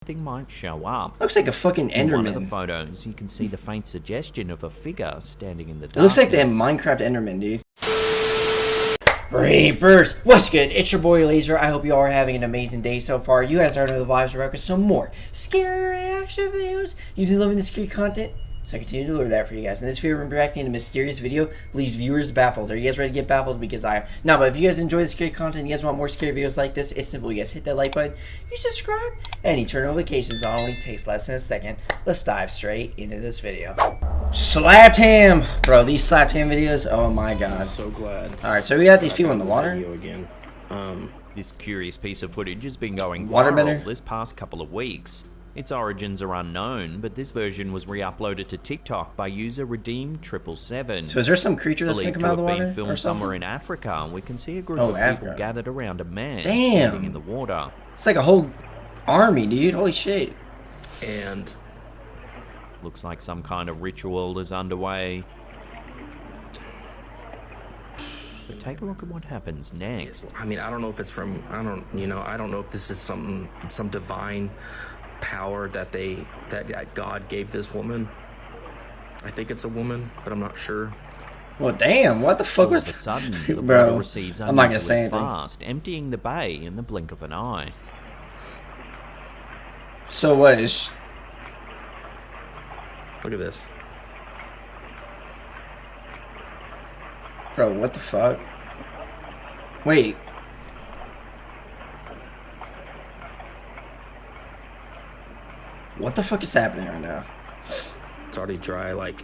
Thing might show up. Looks like a fucking Enderman. In one of the photos, you can see the faint suggestion of a figure standing in the darkness. It looks like the Minecraft Enderman, dude. Reapers, what's good? It's your boy Laser. I hope you all are having an amazing day so far. You guys already know the vibes. We're back with some more scary reaction videos. You've been loving the scary content, so I continue to deliver that for you guys. In this video, we're reacting to a mysterious video leaves viewers baffled. Are you guys ready to get baffled? Because I am. No, but if you guys enjoy the scary content, you guys want more scary videos like this, it's simple. You guys hit that like button, you subscribe, and you turn notifications on. It only takes less than a second. Let's dive straight into this video. Slapped him! Bro, these slapped him videos, oh my god. I'm so glad. Alright, so we got these people in the water. Again. This curious piece of footage has been going Waterbender? viral this past couple of weeks. Its origins are unknown, but this version was re-uploaded to TikTok by user Redeem777. So is there some creature that's going to come out of the water? Believed to have been filmed somewhere in Africa. We can see a group of people gathered around a man standing in the water. It's like a whole army, dude. Holy shit. And looks like some kind of ritual is underway. But take a look at what happens next. I mean, I don't know if it's from, I don't know if this is some divine power that God gave this woman. I think it's a woman, but I'm not sure. Well, damn, what the fuck All was... of a sudden, the Bro, water recedes I'm not gonna say unusually anything. fast, emptying the bay in the blink of an eye. So what is... Look at this. Bro, what the fuck? Wait. What the fuck is happening right now? It's already dry, like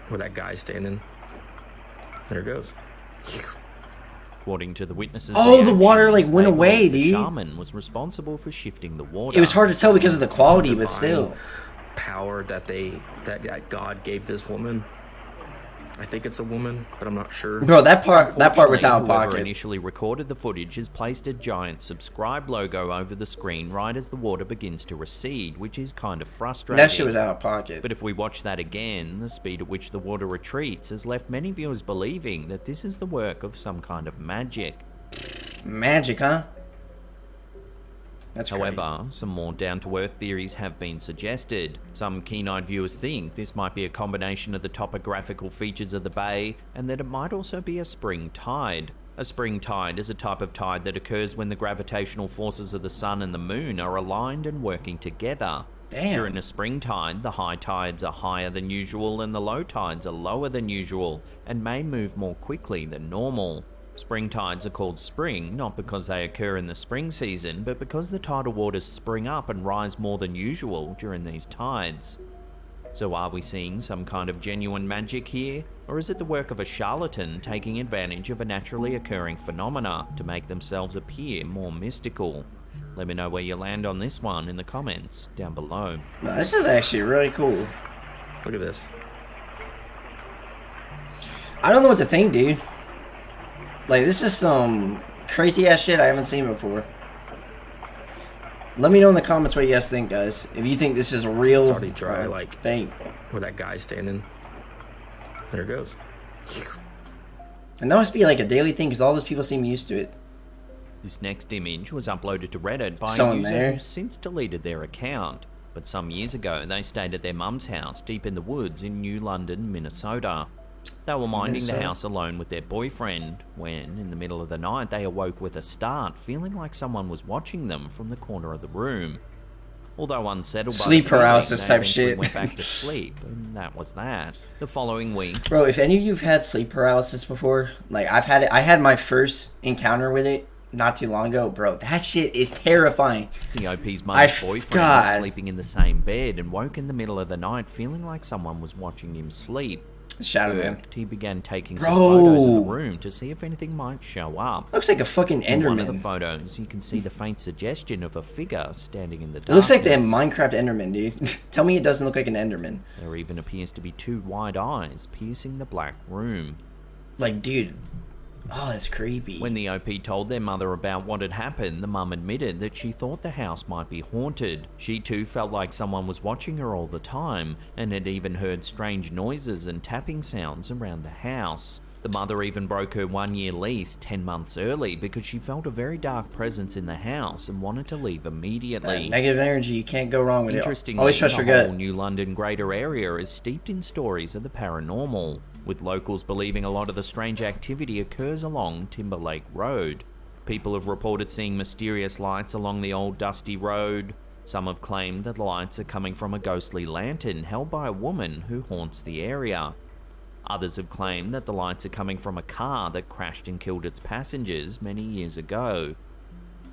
where that guy's standing. There it goes. According to the witnesses, oh, the water like went away, the dude. shaman was responsible for shifting the water. It was hard to tell because of the quality, but still. Power that God gave this woman. I think it's a woman, but I'm not sure. Bro, that part was out of Whoever pocket. initially recorded the footage has placed a giant subscribe logo over the screen right as the water begins to recede, which is kind of frustrating. That shit was out of pocket. But if we watch that again, the speed at which the water retreats has left many viewers believing that this is the work of some kind of magic. Magic, huh? That's However, some more down-to-earth theories have been suggested. Some keen-eyed viewers think this might be a combination of the topographical features of the bay and that it might also be a spring tide. A spring tide is a type of tide that occurs when the gravitational forces of the sun and the moon are aligned and working together. Damn. During a spring tide, the high tides are higher than usual and the low tides are lower than usual and may move more quickly than normal. Spring tides are called spring, not because they occur in the spring season, but because the tidal waters spring up and rise more than usual during these tides. So are we seeing some kind of genuine magic here? Or is it the work of a charlatan taking advantage of a naturally occurring phenomena to make themselves appear more mystical? Let me know where you land on this one in the comments down below. No, this is actually really cool. Look at this. I don't know what to think, dude. Like, this is some crazy ass shit I haven't seen before. Let me know in the comments what you guys think, guys. If you think this is real, It's already dry, like fake. where that guy's standing. There it goes. And that must be like a daily thing because all those people seem used to it. This next image was uploaded to Reddit by Someone a user there. who's since deleted their account. But some years ago, they stayed at their mum's house deep in the woods in New London, Minnesota. They were minding the house alone with their boyfriend when, in the middle of the night, they awoke with a start, feeling like someone was watching them from the corner of the room. Although unsettled by Sleep the feeling, paralysis they type eventually shit. went back to sleep, and that was that. The following week, Bro, if any of you've had sleep paralysis before, like I've had it. I had my first encounter with it not too long ago. Bro, that shit is terrifying. the OP's mum's boyfriend God. was sleeping in the same bed and woke in the middle of the night feeling like someone was watching him sleep. Shadow Man. He began taking some photos of the Bro. room to see if anything might show up. Looks like a fucking In one of the Enderman. photos, you can see the faint suggestion of a figure standing in the It darkness. looks like the Minecraft Enderman, dude. Tell me it doesn't look like an Enderman. There even appears to be two wide eyes piercing the black room. Like, dude. Oh, that's creepy. When the OP told their mother about what had happened, the mum admitted that she thought the house might be haunted. She too felt like someone was watching her all the time, and had even heard strange noises and tapping sounds around the house. The mother even broke her 1-year lease 10 months early because she felt a very dark presence in the house and wanted to leave immediately. Negative energy, you can't go wrong with it. Interestingly, Always trust your the whole gut. New London greater area is steeped in stories of the paranormal, with locals believing a lot of the strange activity occurs along Timberlake Road. People have reported seeing mysterious lights along the old dusty road. Some have claimed that the lights are coming from a ghostly lantern held by a woman who haunts the area. Others have claimed that the lights are coming from a car that crashed and killed its passengers many years ago.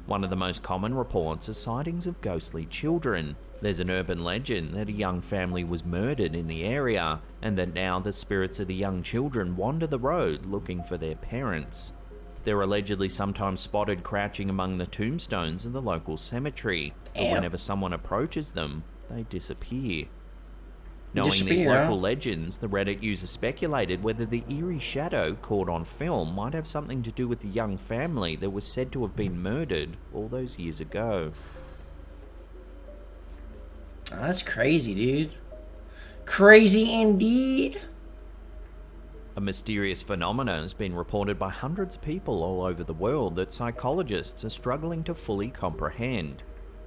One of the most common reports are sightings of ghostly children. There's an urban legend that a young family was murdered in the area, and that now the spirits of the young children wander the road looking for their parents. They're allegedly sometimes spotted crouching among the tombstones of the local cemetery, but whenever someone approaches them, they disappear. Knowing these local legends, the Reddit user speculated whether the eerie shadow caught on film might have something to do with the young family that was said to have been murdered all those years ago. Oh, that's crazy, dude. Crazy indeed. A mysterious phenomenon has been reported by hundreds of people all over the world that psychologists are struggling to fully comprehend.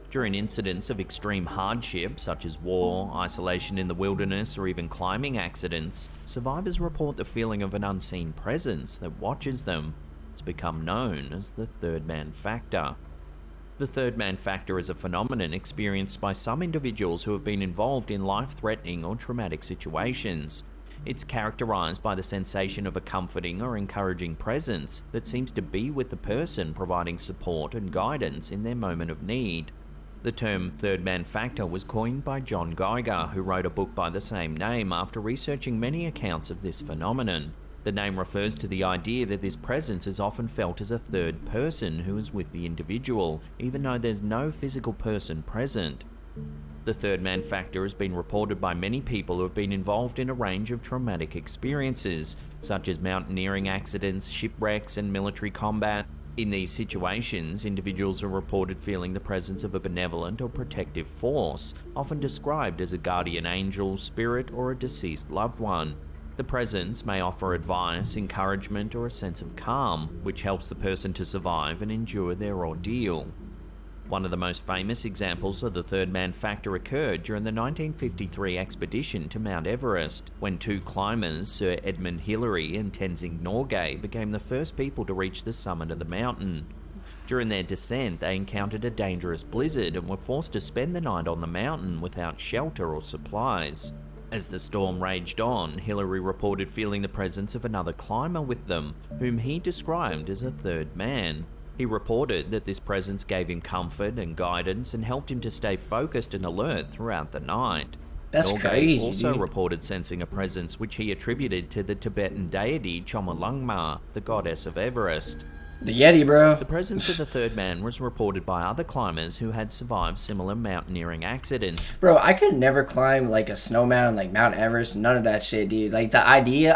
During incidents of extreme hardship, such as war, isolation in the wilderness, or even climbing accidents, survivors report the feeling of an unseen presence that watches them. It's become known as the third man factor. The third man factor is a phenomenon experienced by some individuals who have been involved in life-threatening or traumatic situations. It's characterized by the sensation of a comforting or encouraging presence that seems to be with the person, providing support and guidance in their moment of need. The term third man factor was coined by John Geiger, who wrote a book by the same name after researching many accounts of this phenomenon. The name refers to the idea that this presence is often felt as a third person who is with the individual, even though there's no physical person present. The third man factor has been reported by many people who have been involved in a range of traumatic experiences, such as mountaineering accidents, shipwrecks, and military combat. In these situations, individuals are reported feeling the presence of a benevolent or protective force, often described as a guardian angel, spirit, or a deceased loved one. The presence may offer advice, encouragement, or a sense of calm, which helps the person to survive and endure their ordeal. One of the most famous examples of the third man factor occurred during the 1953 expedition to Mount Everest, when two climbers, Sir Edmund Hillary and Tenzing Norgay, became the first people to reach the summit of the mountain. During their descent, they encountered a dangerous blizzard and were forced to spend the night on the mountain without shelter or supplies. As the storm raged on, Hillary reported feeling the presence of another climber with them, whom he described as a third man. He reported that this presence gave him comfort and guidance and helped him to stay focused and alert throughout the night. That's Norgay crazy, also dude. reported sensing a presence which he attributed to the Tibetan deity Chomolungma, the goddess of Everest. The Yeti, bro. The presence of the third man was reported by other climbers who had survived similar mountaineering accidents. Bro, I could never climb like a snow mountain like Mount Everest, none of that shit, dude. Like the idea,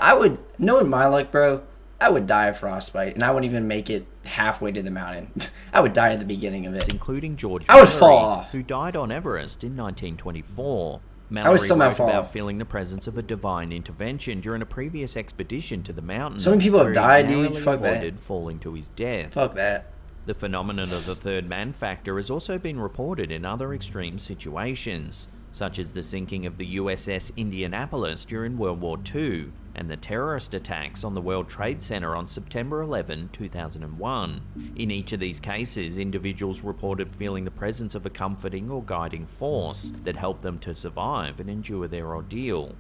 knowing my luck, bro, I would die of frostbite, and I wouldn't even make it halfway to the mountain. I would die at the beginning of it. Including George I would Mallory, fall off. who died on Everest in 1924. I Mallory would somehow wrote fall about off. feeling the presence of a divine intervention during a previous expedition to the mountain. So many people have where he died, dude. narrowly Fuck that. avoided falling to his death. Fuck that. The phenomenon of the third man factor has also been reported in other extreme situations, such as the sinking of the USS Indianapolis during World War II, and the terrorist attacks on the World Trade Center on September 11, 2001. In each of these cases, individuals reported feeling the presence of a comforting or guiding force that helped them to survive and endure their ordeal.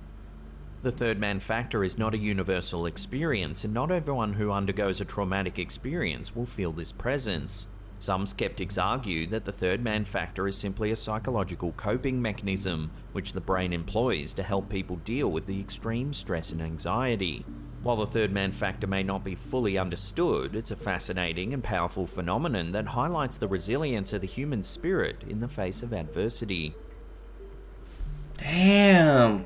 The third man factor is not a universal experience, and not everyone who undergoes a traumatic experience will feel this presence. Some skeptics argue that the third man factor is simply a psychological coping mechanism which the brain employs to help people deal with the extreme stress and anxiety. While the third man factor may not be fully understood, it's a fascinating and powerful phenomenon that highlights the resilience of the human spirit in the face of adversity. Damn.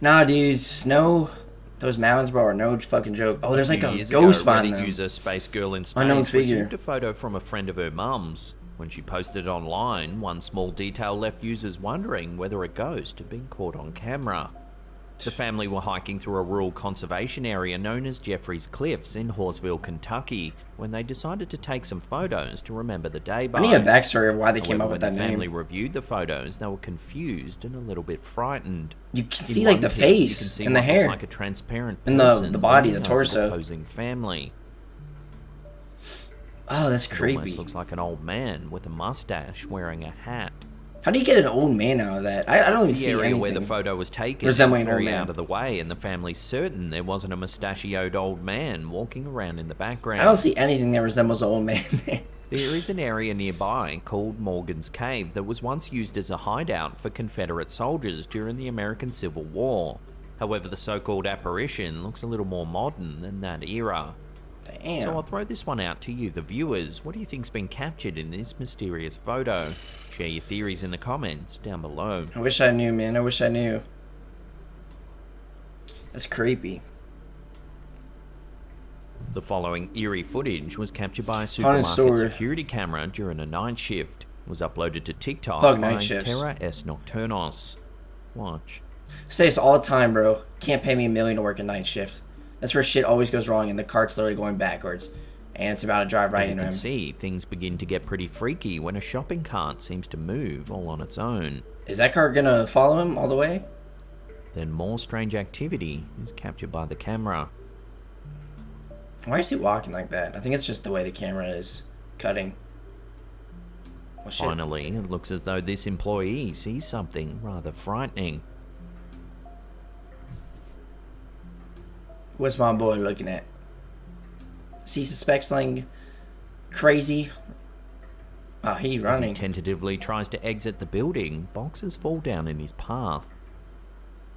Nah, dude, snow, those mountains, bro, are no fucking joke. Oh, there's like a ghost behind them. Reddit user Space Girl in Unknown Space figure. received a photo from a friend of her mum's. When she posted it online, one small detail left users wondering whether a ghost had been caught on camera. The family were hiking through a rural conservation area known as Jeffrey's Cliffs in Horseville, Kentucky, when they decided to take some photos to remember the day by. I need a backstory of why they came However, up with that when the family name. reviewed the photos, they were confused and a little bit frightened. You can In see like one the pic, face you can see and the what looks hair like a transparent and person the body, leaning the over torso. opposing family. Oh, that's It creepy. almost looks like an old man with a mustache wearing a hat. How do you get an old man out of that? I don't even The see area anything. where the photo was taken was resembling an old very man. out of the way, and the family's certain there wasn't a mustachioed old man walking around in the background. I don't see anything that resembles an old man there. There is an area nearby called Morgan's Cave that was once used as a hideout for Confederate soldiers during the American Civil War. However, the so-called apparition looks a little more modern than that era. Damn. So I'll throw this one out to you, the viewers. What do you think's been captured in this mysterious photo? Share your theories in the comments down below. I wish I knew, man. I wish I knew. That's creepy. The following eerie footage was captured by a Haunted supermarket store. security camera during a night shift. It was uploaded to TikTok Fuck by night shifts. Terra S Nocturnos. Watch. Say this all the time, bro. Can't pay me $1 million to work a night shift. That's where shit always goes wrong and the cart's literally going backwards. And it's about to drive right As you into can him. see, things begin to get pretty freaky when a shopping cart seems to move all on its own. Is that car gonna follow him all the way? Then more strange activity is captured by the camera. Why is he walking like that? I think it's just the way the camera is cutting. Well, shit. Finally, it looks as though this employee sees something rather frightening. What's my boy looking at? Does he suspect something crazy? Oh, he's As he running. tentatively tries to exit the building, boxes fall down in his path.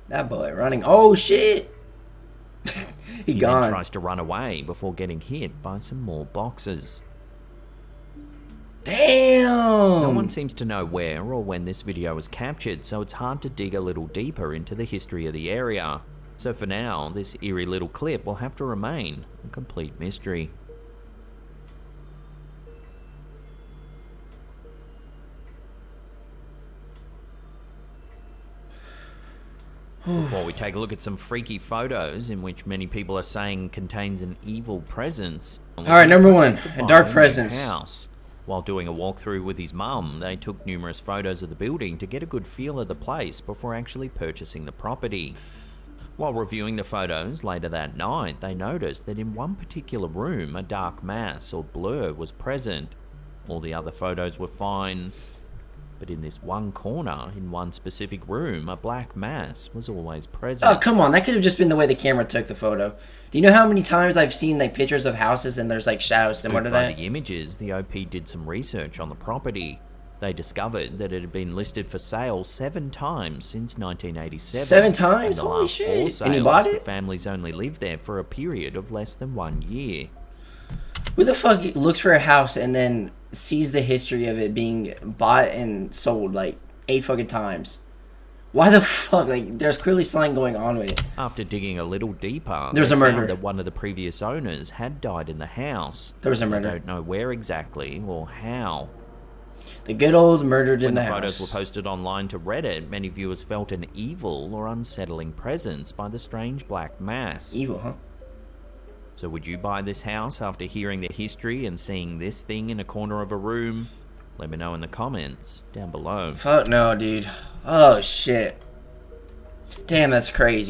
That boy running. Oh, shit! he He gone. then tries to run away before getting hit by some more boxes. Damn! No one seems to know where or when this video was captured, so it's hard to dig a little deeper into the history of the area. So for now, this eerie little clip will have to remain a complete mystery. Before we take a look at some freaky photos in which many people are saying contains an evil presence. Alright, number one, a dark Buying presence. House. While doing a walkthrough with his mum, they took numerous photos of the building to get a good feel of the place before actually purchasing the property. While reviewing the photos later that night, they noticed that in one particular room, a dark mass or blur was present. All the other photos were fine, but in this one corner, in one specific room, a black mass was always present. Oh, come on. That could have just been the way the camera took the photo. Do you know how many times I've seen like pictures of houses and there's like shadows similar to By that? the images, the OP did some research on the property. They discovered that it had been listed for sale 7 times since 1987. 7 times? And the Holy last shit. 4 And you sales, bought the it? families only lived there for a period of less than 1 year. Who the fuck looks for a house and then sees the history of it being bought and sold like 8 fucking times? Why the fuck? Like, there's clearly something going on with it. After digging a little deeper, There's they a murder. found that one of the previous owners had died in the house. There was a They murder. don't know where exactly or how. The good old murdered When in the the photos were house. posted online to Reddit, many viewers felt an evil or unsettling presence by the strange black mass. Evil, huh? So would you buy this house after hearing the history and seeing this thing in a corner of a room? Let me know in the comments down below. Fuck no, dude. Oh, shit. Damn, that's crazy.